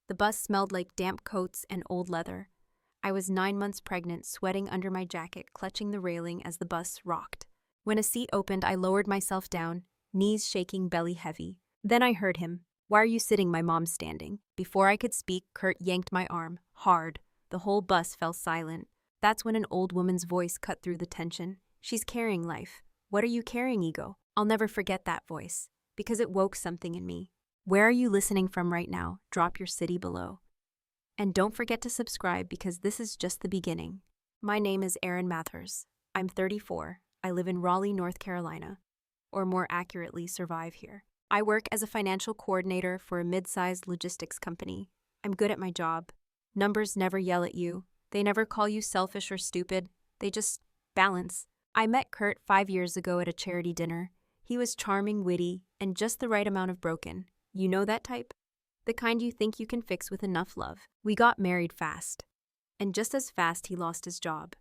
The bus smelled like damp coats and old leather. I was 9 months pregnant, sweating under my jacket, clutching the railing as the bus rocked. When a seat opened, I lowered myself down, knees shaking, belly heavy. Then I heard him. "Why are you sitting? My mom's standing." Before I could speak, Kurt yanked my arm, hard. The whole bus fell silent. That's when an old woman's voice cut through the tension. "She's carrying life." "What are you carrying, ego?" I'll never forget that voice, because it woke something in me. Where are you listening from right now? Drop your city below. And don't forget to subscribe, because this is just the beginning. My name is Erin Mathers. I'm 34. I live in Raleigh, North Carolina. Or more accurately, survive here. I work as a financial coordinator for a mid-sized logistics company. I'm good at my job. Numbers never yell at you. They never call you selfish or stupid. They just balance. I met Kurt 5 years ago at a charity dinner. He was charming, witty, and just the right amount of broken. You know that type? The kind you think you can fix with enough love. We got married fast. And just as fast, he lost his job.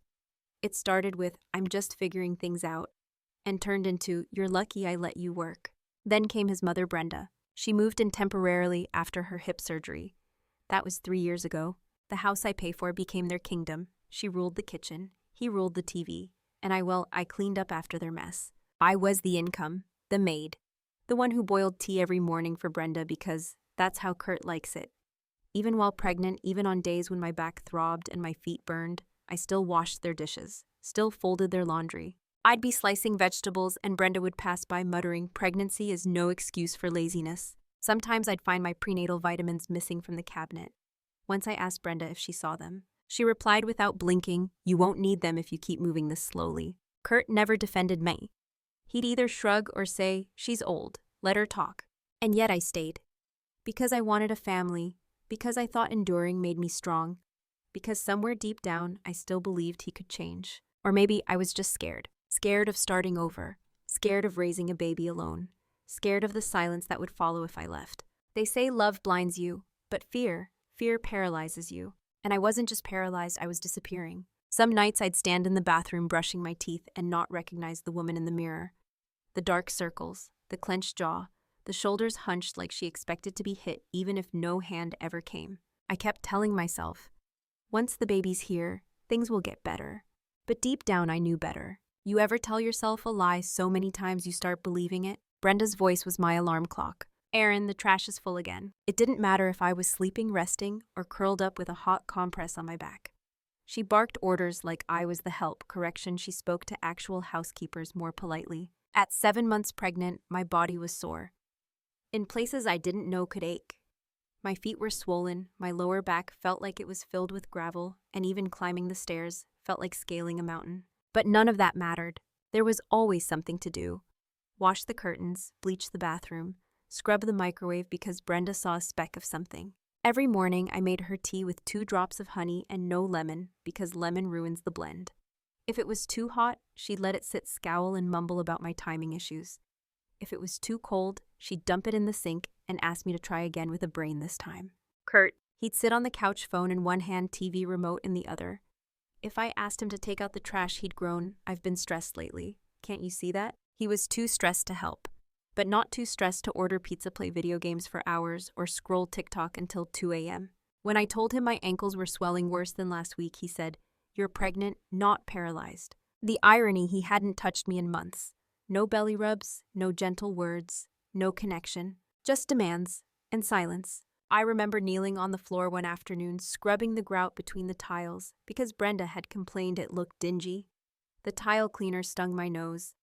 It started with, "I'm just figuring things out," and turned into, "You're lucky I let you work." Then came his mother, Brenda. She moved in temporarily after her hip surgery. That was 3 years ago. The house I pay for became their kingdom. She ruled the kitchen. He ruled the TV. And I cleaned up after their mess. I was the income, the maid, the one who boiled tea every morning for Brenda because that's how Kurt likes it. Even while pregnant, even on days when my back throbbed and my feet burned, I still washed their dishes, still folded their laundry. I'd be slicing vegetables and Brenda would pass by muttering, "Pregnancy is no excuse for laziness." Sometimes I'd find my prenatal vitamins missing from the cabinet. Once I asked Brenda if she saw them. She replied without blinking, "You won't need them if you keep moving this slowly." Kurt never defended me. He'd either shrug or say, "She's old, let her talk." And yet I stayed. Because I wanted a family, because I thought enduring made me strong, because somewhere deep down I still believed he could change. Or maybe I was just scared. Scared of starting over, scared of raising a baby alone, scared of the silence that would follow if I left. They say love blinds you, but fear paralyzes you. And I wasn't just paralyzed, I was disappearing. Some nights I'd stand in the bathroom brushing my teeth and not recognize the woman in the mirror. The dark circles, the clenched jaw, the shoulders hunched like she expected to be hit even if no hand ever came. I kept telling myself, once the baby's here, things will get better. But deep down I knew better. You ever tell yourself a lie so many times you start believing it? Brenda's voice was my alarm clock. "Erin, the trash is full again." It didn't matter if I was sleeping, resting, or curled up with a hot compress on my back. She barked orders like I was the help. Correction, she spoke to actual housekeepers more politely. At 7 months pregnant, my body was sore. In places I didn't know could ache. My feet were swollen, my lower back felt like it was filled with gravel, and even climbing the stairs felt like scaling a mountain. But none of that mattered. There was always something to do. Wash the curtains, bleach the bathroom, scrub the microwave because Brenda saw a speck of something. Every morning I made her tea with 2 drops of honey and no lemon because lemon ruins the blend. If it was too hot, she'd let it sit, scowl, and mumble about my timing issues. If it was too cold, she'd dump it in the sink and ask me to try again with a brain this time. Kurt, he'd sit on the couch, phone in one hand, TV remote in the other. If I asked him to take out the trash, he'd groan, "I've been stressed lately. Can't you see that?" He was too stressed to help, but not too stressed to order pizza, play video games for hours, or scroll TikTok until 2 a.m. When I told him my ankles were swelling worse than last week, he said, "You're pregnant, not paralyzed." The irony, he hadn't touched me in months. No belly rubs, no gentle words, no connection, just demands and silence. I remember kneeling on the floor one afternoon, scrubbing the grout between the tiles because Brenda had complained it looked dingy. The tile cleaner stung my nose.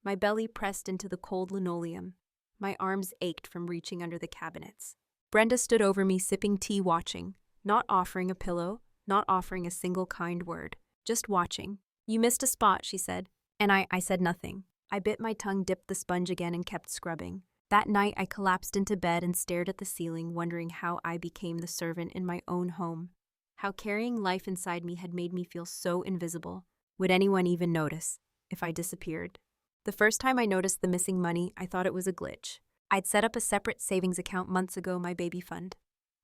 My belly pressed into the cold linoleum. My arms ached from reaching under the cabinets. Brenda stood over me, sipping tea, watching, not offering a pillow, not offering a single kind word, just watching. "You missed a spot," she said. And I said nothing. I bit my tongue, dipped the sponge again, and kept scrubbing. That night, I collapsed into bed and stared at the ceiling, wondering how I became the servant in my own home. How carrying life inside me had made me feel so invisible. Would anyone even notice if I disappeared? The first time I noticed the missing money, I thought it was a glitch. I'd set up a separate savings account months ago, my baby fund.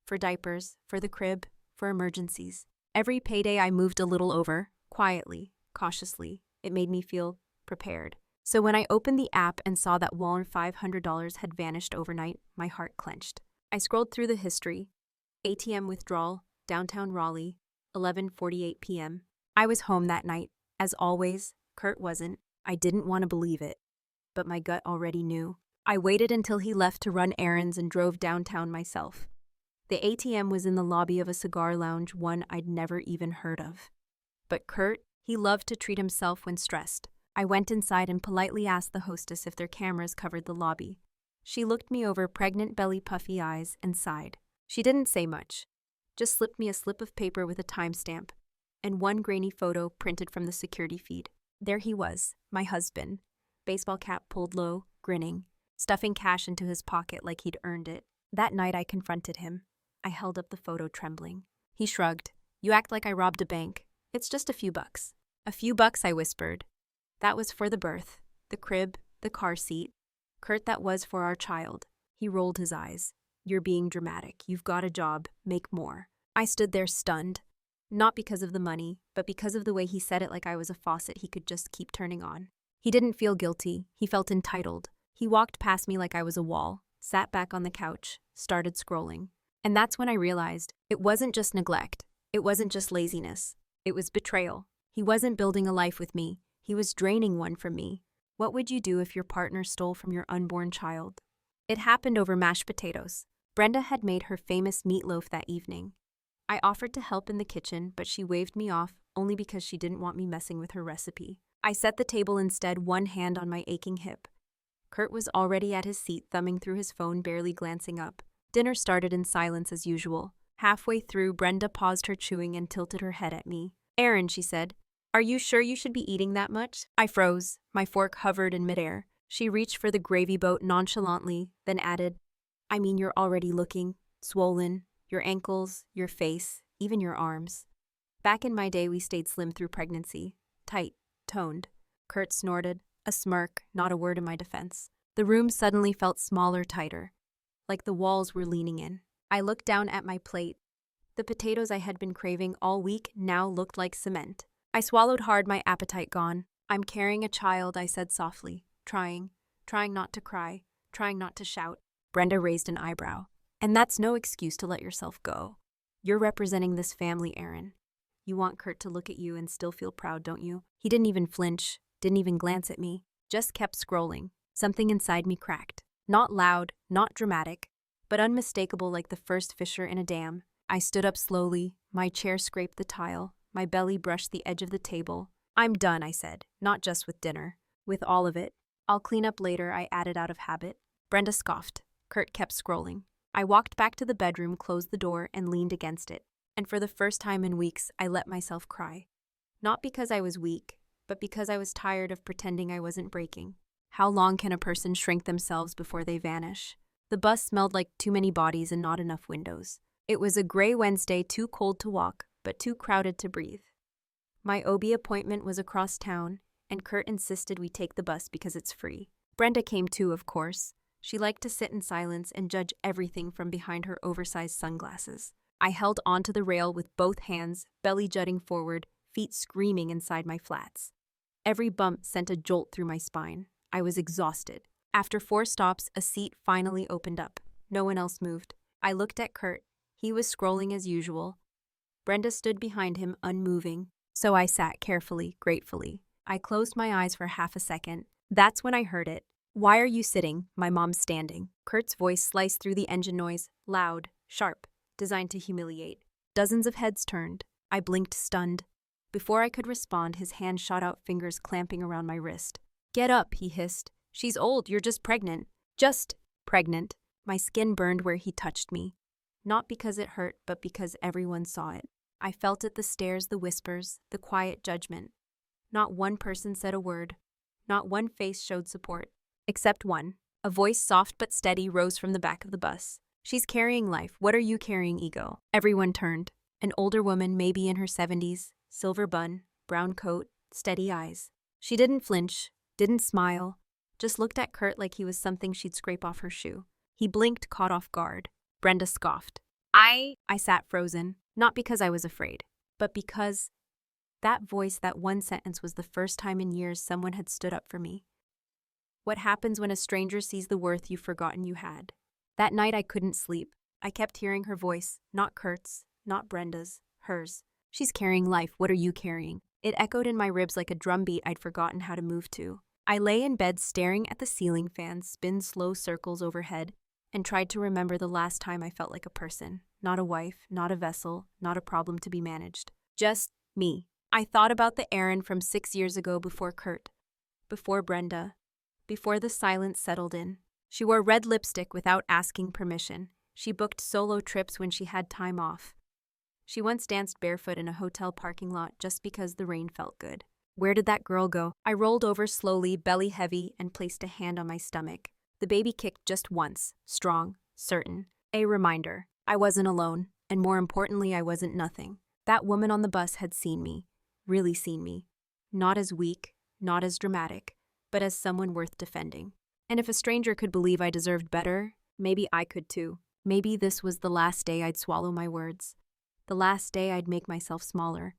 For diapers, for the crib, for emergencies. Every payday I moved a little over, quietly, cautiously. It made me feel prepared. So when I opened the app and saw that $500 had vanished overnight, my heart clenched. I scrolled through the history. ATM withdrawal, downtown Raleigh, 11:48 p.m. I was home that night. As always, Kurt wasn't. I didn't want to believe it, but my gut already knew. I waited until he left to run errands and drove downtown myself. The ATM was in the lobby of a cigar lounge, one I'd never even heard of. But Kurt, he loved to treat himself when stressed. I went inside and politely asked the hostess if their cameras covered the lobby. She looked me over, pregnant belly, puffy eyes, and sighed. She didn't say much, just slipped me a slip of paper with a timestamp and one grainy photo printed from the security feed. There he was, my husband, baseball cap pulled low, grinning, stuffing cash into his pocket like he'd earned it. That night I confronted him. I held up the photo, trembling. He shrugged. "You act like I robbed a bank. It's just a few bucks." "A few bucks," I whispered. "That was for the birth, the crib, the car seat. Kurt, that was for our child." He rolled his eyes. "You're being dramatic. You've got a job. Make more." I stood there stunned. Not because of the money, but because of the way he said it, like I was a faucet he could just keep turning on. He didn't feel guilty. He felt entitled. He walked past me like I was a wall, sat back on the couch, started scrolling. And that's when I realized it wasn't just neglect. It wasn't just laziness. It was betrayal. He wasn't building a life with me. He was draining one from me. What would you do if your partner stole from your unborn child? It happened over mashed potatoes. Brenda had made her famous meatloaf that evening. I offered to help in the kitchen, but she waved me off only because she didn't want me messing with her recipe. I set the table instead, one hand on my aching hip. Kurt was already at his seat, thumbing through his phone, barely glancing up. Dinner started in silence as usual. Halfway through, Brenda paused her chewing and tilted her head at me. "Erin," she said, "are you sure you should be eating that much?" I froze. My fork hovered in midair. She reached for the gravy boat nonchalantly, then added, "I mean, you're already looking swollen. Your ankles, your face, even your arms." Back in my day, we stayed slim through pregnancy. Tight, toned. Kurt snorted, a smirk, not a word in my defense. The room suddenly felt smaller, tighter, like the walls were leaning in. I looked down at my plate. The potatoes I had been craving all week now looked like cement. I swallowed hard, my appetite gone. "I'm carrying a child," I said softly, trying not to cry, trying not to shout. Brenda raised an eyebrow. "And that's no excuse to let yourself go. You're representing this family, Erin. You want Kurt to look at you and still feel proud, don't you?" He didn't even flinch, didn't even glance at me, just kept scrolling. Something inside me cracked. Not loud, not dramatic, but unmistakable, like the first fissure in a dam. I stood up slowly, my chair scraped the tile, my belly brushed the edge of the table. "I'm done," I said, "not just with dinner. With all of it. I'll clean up later," I added out of habit. Brenda scoffed. Kurt kept scrolling. I walked back to the bedroom, closed the door, and leaned against it. And for the first time in weeks, I let myself cry. Not because I was weak, but because I was tired of pretending I wasn't breaking. How long can a person shrink themselves before they vanish? The bus smelled like too many bodies and not enough windows. It was a gray Wednesday, too cold to walk, but too crowded to breathe. My OB appointment was across town, and Kurt insisted we take the bus because it's free. Brenda came too, of course. She liked to sit in silence and judge everything from behind her oversized sunglasses. I held onto the rail with both hands, belly jutting forward, feet screaming inside my flats. Every bump sent a jolt through my spine. I was exhausted. After 4 stops, a seat finally opened up. No one else moved. I looked at Kurt. He was scrolling as usual. Brenda stood behind him, unmoving. So I sat carefully, gratefully. I closed my eyes for half a second. That's when I heard it. "Why are you sitting? My mom's standing." Kurt's voice sliced through the engine noise, loud, sharp, designed to humiliate. Dozens of heads turned. I blinked, stunned. Before I could respond, his hand shot out, fingers clamping around my wrist. "Get up," he hissed. "She's old, you're just pregnant." Just pregnant. My skin burned where he touched me. Not because it hurt, but because everyone saw it. I felt it, the stares, the whispers, the quiet judgment. Not one person said a word. Not one face showed support. Except one. A voice, soft but steady, rose from the back of the bus. "She's carrying life. What are you carrying, ego?" Everyone turned. An older woman, maybe in her 70s, silver bun, brown coat, steady eyes. She didn't flinch, didn't smile, just looked at Kurt like he was something she'd scrape off her shoe. He blinked, caught off guard. Brenda scoffed. I sat frozen, not because I was afraid, but because that voice, that one sentence, was the first time in years someone had stood up for me. What happens when a stranger sees the worth you've forgotten you had? That night I couldn't sleep. I kept hearing her voice, not Kurt's, not Brenda's, hers. She's carrying life, what are you carrying? It echoed in my ribs like a drumbeat I'd forgotten how to move to. I lay in bed staring at the ceiling fan spin slow circles overhead and tried to remember the last time I felt like a person. Not a wife, not a vessel, not a problem to be managed. Just me. I thought about the Erin from 6 years ago before Kurt, before Brenda, before the silence settled in. She wore red lipstick without asking permission. She booked solo trips when she had time off. She once danced barefoot in a hotel parking lot just because the rain felt good. Where did that girl go? I rolled over slowly, belly heavy, and placed a hand on my stomach. The baby kicked just once, strong, certain. A reminder. I wasn't alone, and more importantly, I wasn't nothing. That woman on the bus had seen me, really seen me. Not as weak, not as dramatic, but as someone worth defending. And if a stranger could believe I deserved better, maybe I could too. Maybe this was the last day I'd swallow my words. The last day I'd make myself smaller.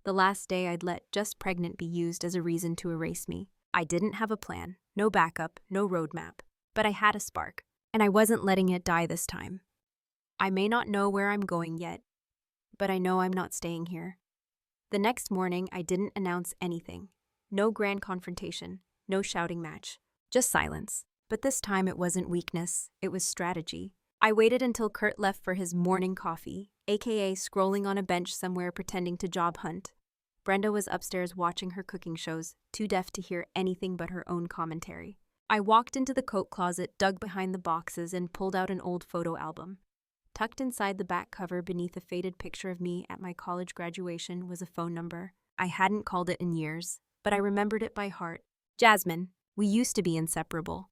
The last day I'd let just pregnant be used as a reason to erase me. I didn't have a plan, no backup, no roadmap. But I had a spark, and I wasn't letting it die this time. I may not know where I'm going yet, but I know I'm not staying here. The next morning, I didn't announce anything. No grand confrontation, no shouting match, just silence. But this time it wasn't weakness, it was strategy. I waited until Kurt left for his morning coffee, aka scrolling on a bench somewhere pretending to job hunt. Brenda was upstairs watching her cooking shows, too deaf to hear anything but her own commentary. I walked into the coat closet, dug behind the boxes, and pulled out an old photo album. Tucked inside the back cover beneath a faded picture of me at my college graduation was a phone number. I hadn't called it in years, but I remembered it by heart. Jasmine. We used to be inseparable.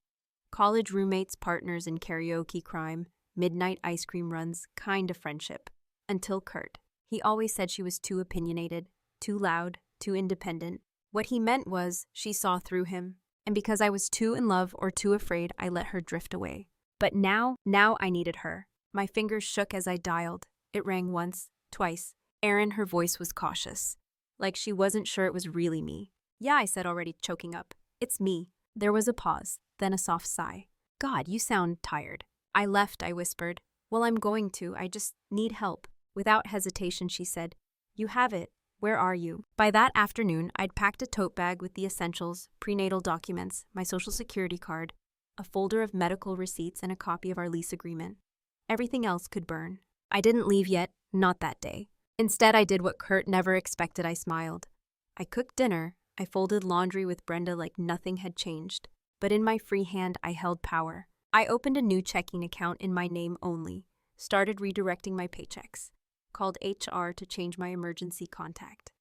College roommates, partners in karaoke crime, midnight ice cream runs, kind of friendship. Until Kurt. He always said she was too opinionated, too loud, too independent. What he meant was she saw through him. And because I was too in love or too afraid, I let her drift away. But now I needed her. My fingers shook as I dialed. It rang once, twice. Erin, her voice was cautious. Like she wasn't sure it was really me. Yeah, I said, already choking up. It's me. There was a pause, then a soft sigh. God, you sound tired. I left, I whispered. Well, I'm going to. I just need help. Without hesitation, she said, You have it. Where are you? By that afternoon, I'd packed a tote bag with the essentials, prenatal documents, my social security card, a folder of medical receipts, and a copy of our lease agreement. Everything else could burn. I didn't leave yet, not that day. Instead, I did what Kurt never expected. I smiled. I cooked dinner. I folded laundry with Brenda like nothing had changed. But in my free hand, I held power. I opened a new checking account in my name only, started redirecting my paychecks, called HR to change my emergency contact,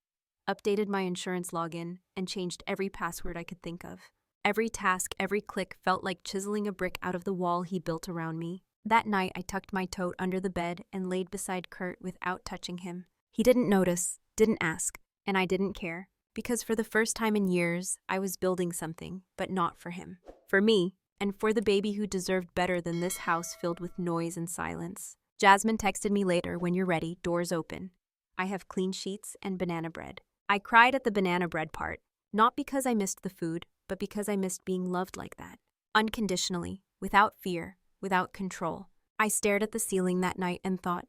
updated my insurance login, and changed every password I could think of. Every task, every click felt like chiseling a brick out of the wall he built around me. That night, I tucked my tote under the bed and laid beside Kurt without touching him. He didn't notice, didn't ask, and I didn't care. Because for the first time in years, I was building something, but not for him. For me, and for the baby who deserved better than this house filled with noise and silence. Jasmine texted me later, when you're ready, doors open. I have clean sheets and banana bread. I cried at the banana bread part, not because I missed the food, but because I missed being loved like that. Unconditionally, without fear, without control. I stared at the ceiling that night and thought,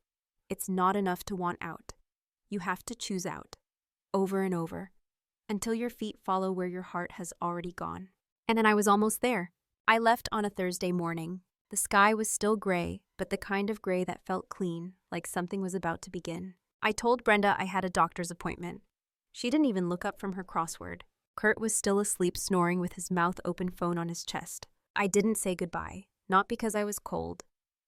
it's not enough to want out. You have to choose out. Over and over. Until your feet follow where your heart has already gone. And then I was almost there. I left on a Thursday morning. The sky was still gray, but the kind of gray that felt clean, like something was about to begin. I told Brenda I had a doctor's appointment. She didn't even look up from her crossword. Kurt was still asleep, snoring with his mouth open, phone on his chest. I didn't say goodbye, not because I was cold,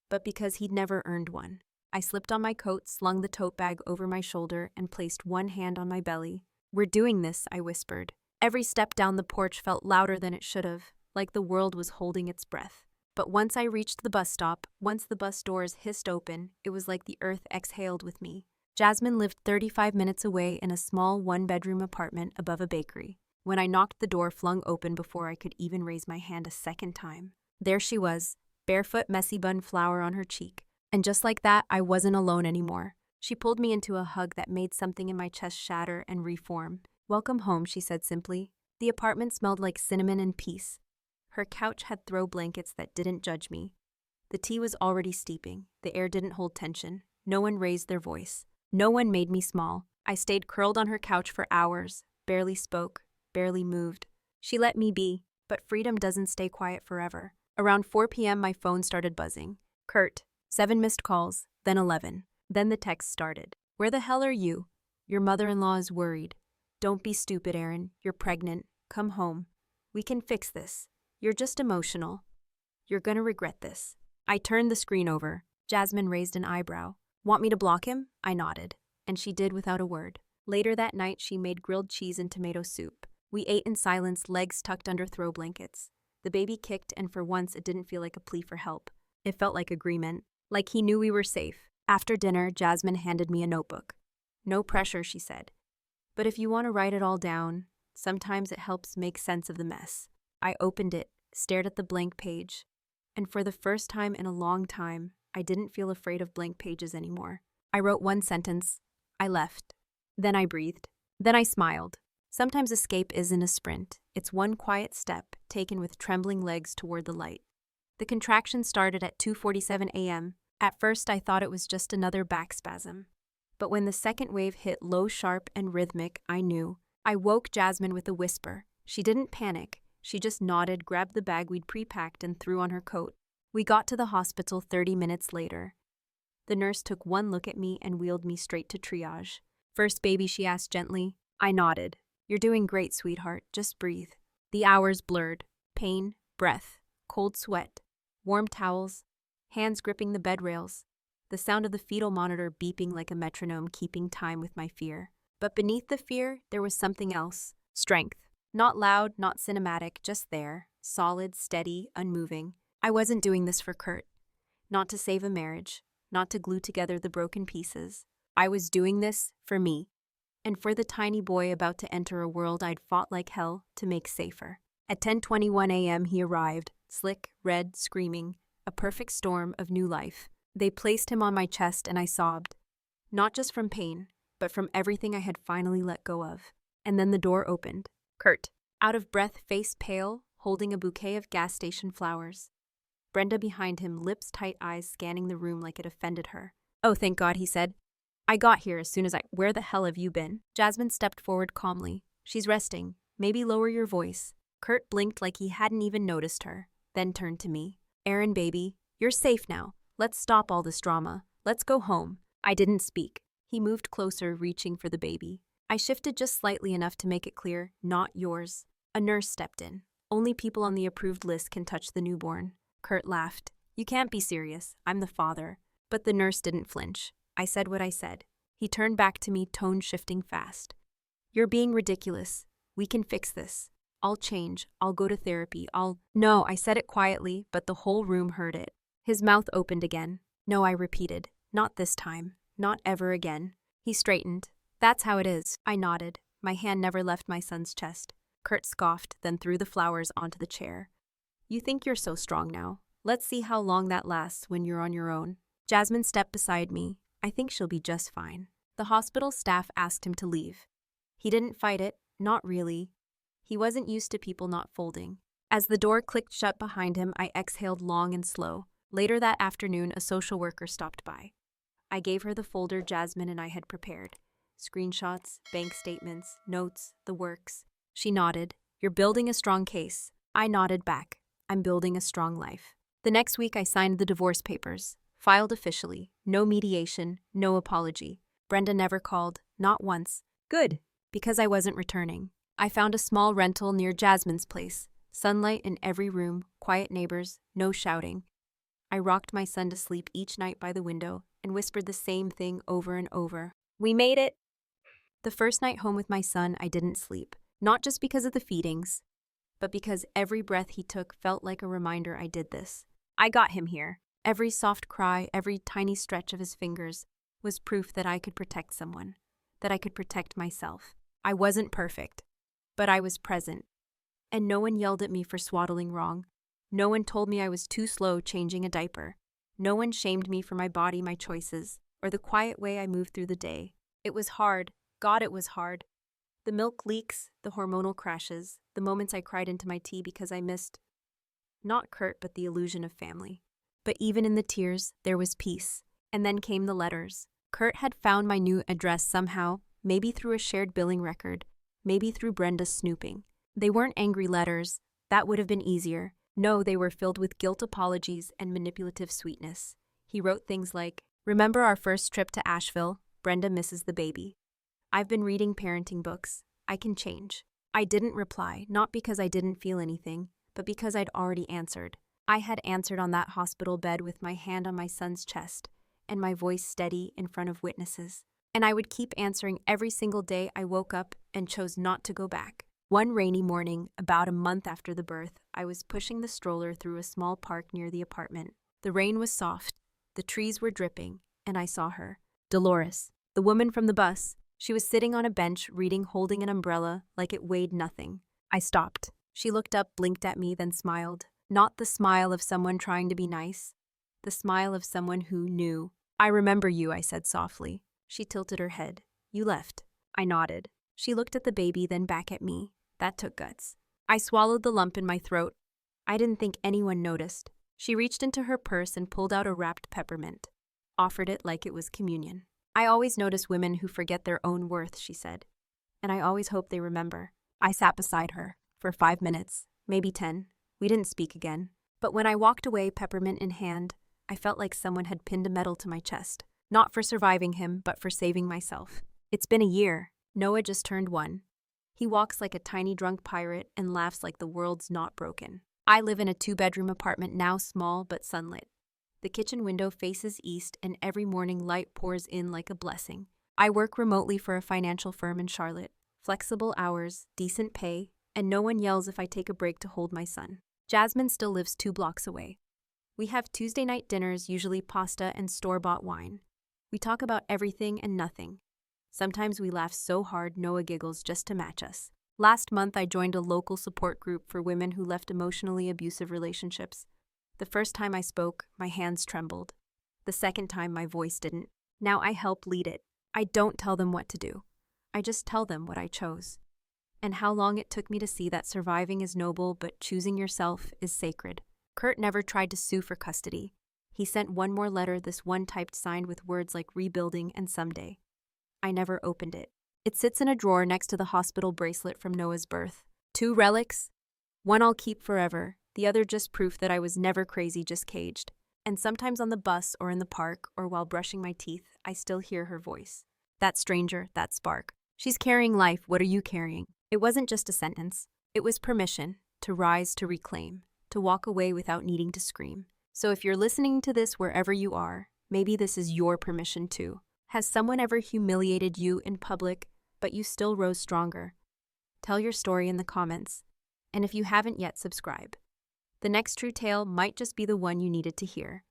but because he'd never earned one. I slipped on my coat, slung the tote bag over my shoulder, and placed one hand on my belly. We're doing this, I whispered. Every step down the porch felt louder than it should have, like the world was holding its breath. But once I reached the bus stop, once the bus doors hissed open, it was like the earth exhaled with me. Jasmine lived 35 minutes away in a small one-bedroom apartment above a bakery. When I knocked, the door flung open before I could even raise my hand a second time. There she was, barefoot, messy bun flour on her cheek. And just like that, I wasn't alone anymore. She pulled me into a hug that made something in my chest shatter and reform. Welcome home, she said simply. The apartment smelled like cinnamon and peace. Her couch had throw blankets that didn't judge me. The tea was already steeping. The air didn't hold tension. No one raised their voice. No one made me small. I stayed curled on her couch for hours, barely spoke, barely moved. She let me be, but freedom doesn't stay quiet forever. Around 4 p.m., my phone started buzzing. Kurt, 7 missed calls, then 11. Then the text started. Where the hell are you? Your mother-in-law is worried. Don't be stupid, Erin. You're pregnant. Come home. We can fix this. You're just emotional. You're gonna regret this. I turned the screen over. Jasmine raised an eyebrow. Want me to block him? I nodded, and she did without a word. Later that night, she made grilled cheese and tomato soup. We ate in silence, legs tucked under throw blankets. The baby kicked, and for once, it didn't feel like a plea for help. It felt like agreement, like he knew we were safe. After dinner, Jasmine handed me a notebook. No pressure, she said. But if you want to write it all down, sometimes it helps make sense of the mess. I opened it, stared at the blank page, and for the first time in a long time, I didn't feel afraid of blank pages anymore. I wrote one sentence. I left. Then I breathed. Then I smiled. Sometimes escape isn't a sprint. It's one quiet step, taken with trembling legs toward the light. The contraction started at 2:47 a.m. At first, I thought it was just another back spasm. But when the second wave hit low, sharp, and rhythmic, I knew. I woke Jasmine with a whisper. She didn't panic. She just nodded, grabbed the bag we'd pre-packed, and threw on her coat. We got to the hospital 30 minutes later. The nurse took one look at me and wheeled me straight to triage. First baby, she asked gently. I nodded. You're doing great, sweetheart. Just breathe. The hours blurred. Pain, breath, cold sweat, warm towels, hands gripping the bed rails. The sound of the fetal monitor beeping like a metronome, keeping time with my fear. But beneath the fear, there was something else. Strength. Not loud, not cinematic, just there. Solid, steady, unmoving. I wasn't doing this for Kurt. Not to save a marriage. Not to glue together the broken pieces. I was doing this for me. And for the tiny boy about to enter a world I'd fought like hell to make safer. At 10:21 a.m. he arrived, slick, red, screaming, a perfect storm of new life. They placed him on my chest and I sobbed. Not just from pain, but from everything I had finally let go of. And then the door opened. Kurt, out of breath, face pale, holding a bouquet of gas station flowers. Brenda behind him, lips tight, eyes scanning the room like it offended her. Oh, thank God, he said. I got here as soon as Where the hell have you been? Jasmine stepped forward calmly. She's resting. Maybe lower your voice. Kurt blinked like he hadn't even noticed her, then turned to me. Erin, baby, you're safe now. Let's stop all this drama. Let's go home. I didn't speak. He moved closer, reaching for the baby. I shifted just slightly enough to make it clear, not yours. A nurse stepped in. Only people on the approved list can touch the newborn. Kurt laughed. You can't be serious. I'm the father. But the nurse didn't flinch. I said what I said. He turned back to me, tone shifting fast. You're being ridiculous. We can fix this. I'll change. I'll go to therapy. No, I said it quietly, but the whole room heard it. His mouth opened again. No, I repeated. Not this time. Not ever again. He straightened. That's how it is. I nodded. My hand never left my son's chest. Kurt scoffed, then threw the flowers onto the chair. You think you're so strong now. Let's see how long that lasts when you're on your own. Jasmine stepped beside me. I think she'll be just fine. The hospital staff asked him to leave. He didn't fight it, not really. He wasn't used to people not folding. As the door clicked shut behind him, I exhaled long and slow. Later that afternoon, a social worker stopped by. I gave her the folder Jasmine and I had prepared. Screenshots, bank statements, notes, the works. She nodded. You're building a strong case. I nodded back. I'm building a strong life. The next week, I signed the divorce papers. Filed officially. No mediation, no apology. Brenda never called, not once. Good, because I wasn't returning. I found a small rental near Jasmine's place. Sunlight in every room, quiet neighbors, no shouting. I rocked my son to sleep each night by the window and whispered the same thing over and over. We made it! The first night home with my son, I didn't sleep. Not just because of the feedings, but because every breath he took felt like a reminder I did this. I got him here. Every soft cry, every tiny stretch of his fingers was proof that I could protect someone, that I could protect myself. I wasn't perfect, but I was present. And no one yelled at me for swaddling wrong. No one told me I was too slow changing a diaper. No one shamed me for my body, my choices, or the quiet way I moved through the day. It was hard. God, it was hard. The milk leaks, the hormonal crashes, the moments I cried into my tea because I missed not Kurt, but the illusion of family. But even in the tears, there was peace. And then came the letters. Kurt had found my new address somehow, maybe through a shared billing record, maybe through Brenda's snooping. They weren't angry letters. That would have been easier. No, they were filled with guilt apologies and manipulative sweetness. He wrote things like, "Remember our first trip to Asheville? Brenda misses the baby. I've been reading parenting books. I can change." I didn't reply, not because I didn't feel anything, but because I'd already answered. I had answered on that hospital bed with my hand on my son's chest and my voice steady in front of witnesses. And I would keep answering every single day I woke up and chose not to go back. One rainy morning, about a month after the birth, I was pushing the stroller through a small park near the apartment. The rain was soft, the trees were dripping, and I saw her. Dolores, the woman from the bus. She was sitting on a bench, reading, holding an umbrella like it weighed nothing. I stopped. She looked up, blinked at me, then smiled. Not the smile of someone trying to be nice. The smile of someone who knew. "I remember you," I said softly. She tilted her head. "You left." I nodded. She looked at the baby, then back at me. That took guts. I swallowed the lump in my throat. I didn't think anyone noticed. She reached into her purse and pulled out a wrapped peppermint. Offered it like it was communion. "I always notice women who forget their own worth," she said. "And I always hope they remember." I sat beside her for 5 minutes, maybe 10. We didn't speak again. But when I walked away, peppermint in hand, I felt like someone had pinned a medal to my chest. Not for surviving him, but for saving myself. It's been a year. Noah just turned 1. He walks like a tiny drunk pirate and laughs like the world's not broken. I live in a 2-bedroom apartment, now small but sunlit. The kitchen window faces east and every morning light pours in like a blessing. I work remotely for a financial firm in Charlotte. Flexible hours, decent pay, and no one yells if I take a break to hold my son. Jasmine still lives 2 blocks away. We have Tuesday night dinners, usually pasta and store-bought wine. We talk about everything and nothing. Sometimes we laugh so hard Noah giggles just to match us. Last month, I joined a local support group for women who left emotionally abusive relationships. The first time I spoke, my hands trembled. The second time, my voice didn't. Now I help lead it. I don't tell them what to do. I just tell them what I chose. And how long it took me to see that surviving is noble, but choosing yourself is sacred. Kurt never tried to sue for custody. He sent one more letter, this one typed signed with words like rebuilding and someday. I never opened it. It sits in a drawer next to the hospital bracelet from Noah's birth. 2 relics. One I'll keep forever, the other just proof that I was never crazy, just caged. And sometimes on the bus or in the park or while brushing my teeth, I still hear her voice. That stranger, that spark. She's carrying life, what are you carrying? It wasn't just a sentence. It was permission to rise, to reclaim, to walk away without needing to scream. So if you're listening to this wherever you are, maybe this is your permission too. Has someone ever humiliated you in public, but you still rose stronger? Tell your story in the comments. And if you haven't yet, subscribe. The next true tale might just be the one you needed to hear.